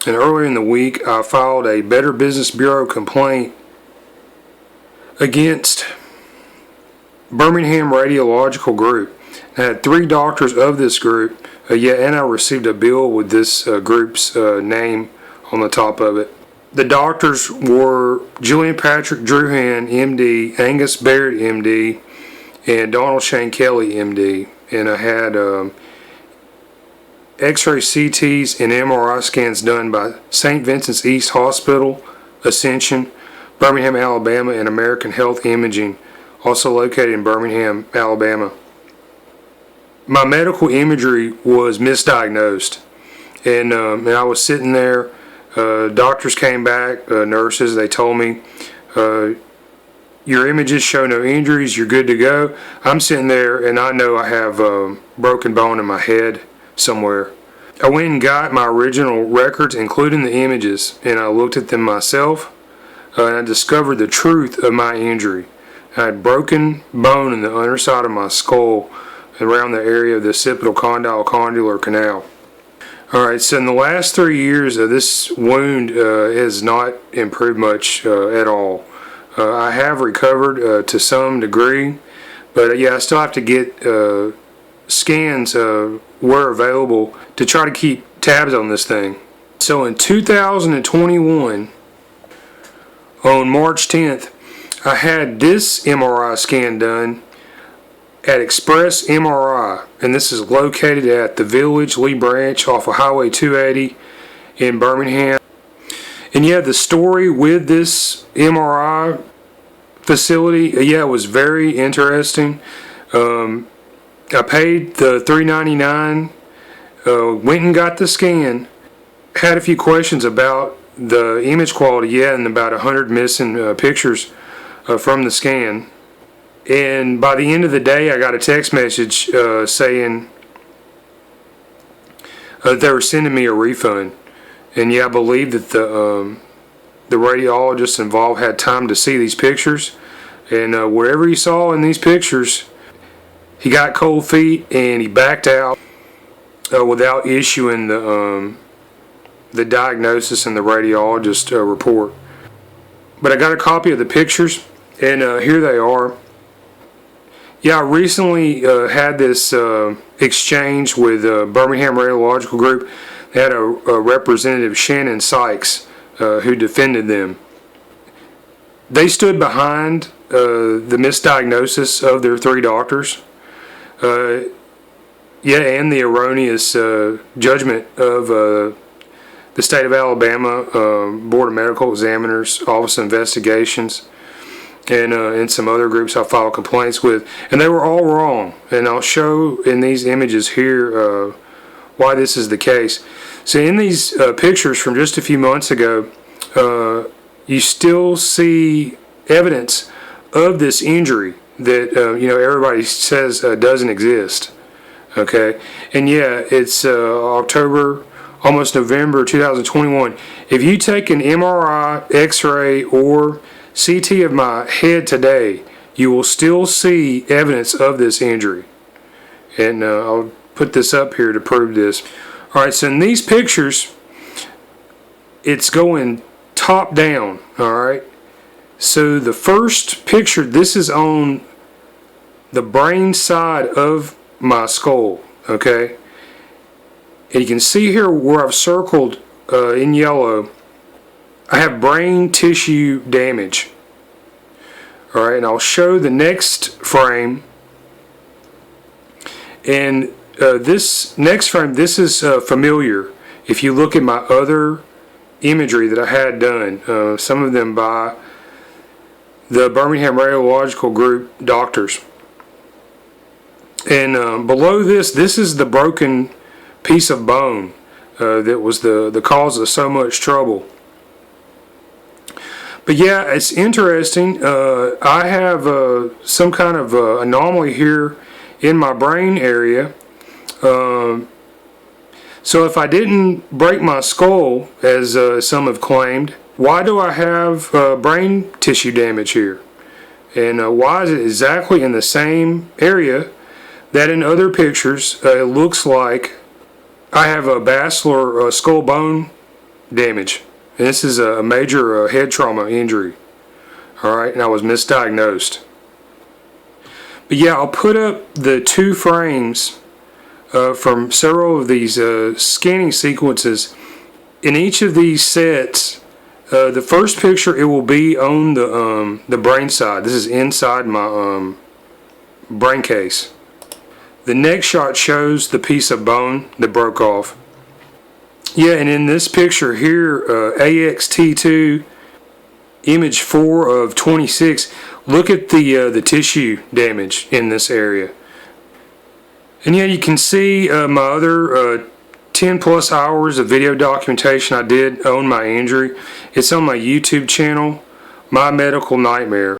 and earlier in the week I filed a Better Business Bureau complaint against Birmingham Radiological Group. I had 3 doctors of this group, and I received a bill with this group's name on the top of it. The doctors were Julian Patrick Druhan, MD, Angus Baird, MD, and Donald Shane Kelly, MD. And I had X-ray CTs and MRI scans done by St. Vincent's East Hospital, Ascension, Birmingham, Alabama, and American Health Imaging, also located in Birmingham, Alabama. My medical imagery was misdiagnosed, and I was sitting there. Doctors came back, nurses, they told me, your images show no injuries, you're good to go. I'm sitting there and I know I have a broken bone in my head somewhere. I went and got my original records, including the images, and I looked at them myself, and I discovered the truth of my injury. I had broken bone in the underside of my skull around the area of the occipital condyle condylar canal. Alright, so in the last 3 years, this wound has not improved much at all. I have recovered to some degree, but I still have to get scans where available to try to keep tabs on this thing. So in 2021, on March 10th, I had this MRI scan done at Express MRI, and this is located at the Village Lee Branch off of Highway 280 in Birmingham. And the story with this MRI facility, it was very interesting. I paid the $3.99, went and got the scan, had a few questions about the image quality, and about 100 missing pictures from the scan. And by the end of the day, I got a text message saying they were sending me a refund. And I believe that the radiologist involved had time to see these pictures. And whatever he saw in these pictures, he got cold feet and he backed out without issuing the diagnosis and the radiologist report. But I got a copy of the pictures, and here they are. I recently had this exchange with Birmingham Radiological Group. They had a representative, Shannon Sykes, who defended them. They stood behind the misdiagnosis of their 3 doctors. And the erroneous judgment of the State of Alabama Board of Medical Examiners, Office of Investigations, and some other groups I filed complaints with, and they were all wrong. And I'll show in these images here why this is the case. So in these pictures from just a few months ago, you still see evidence of this injury that everybody says doesn't exist. Okay, and it's October, almost November 2021. If you take an MRI, X-ray, or CT of my head today, you will still see evidence of this injury. And I'll put this up here to prove this. Alright, so in these pictures, it's going top down. Alright, so the first picture, this is on the brain side of my skull. Okay, and you can see here where I've circled in yellow, I have brain tissue damage. Alright, and I'll show the next frame. And this next frame, this is familiar. If you look at my other imagery that I had done, some of them by the Birmingham Radiological Group doctors. And below this is the broken piece of bone that was the cause of so much trouble. But it's interesting. I have some kind of anomaly here in my brain area. So if I didn't break my skull, as some have claimed, why do I have brain tissue damage here? And why is it exactly in the same area that in other pictures it looks like I have a basilar skull bone damage. And this is a major head trauma injury. Alright, and I was misdiagnosed. But yeah, I'll put up the 2 frames from several of these scanning sequences. In each of these sets, the first picture, it will be on the brain side. This is inside my brain case. The next shot shows the piece of bone that broke off. Yeah, and in this picture here, AXT2 image 4 of 26, look at the tissue damage in this area. And yeah, you can see my other 10 plus hours of video documentation I did on my injury. It's on my YouTube channel, My Medical Nightmare.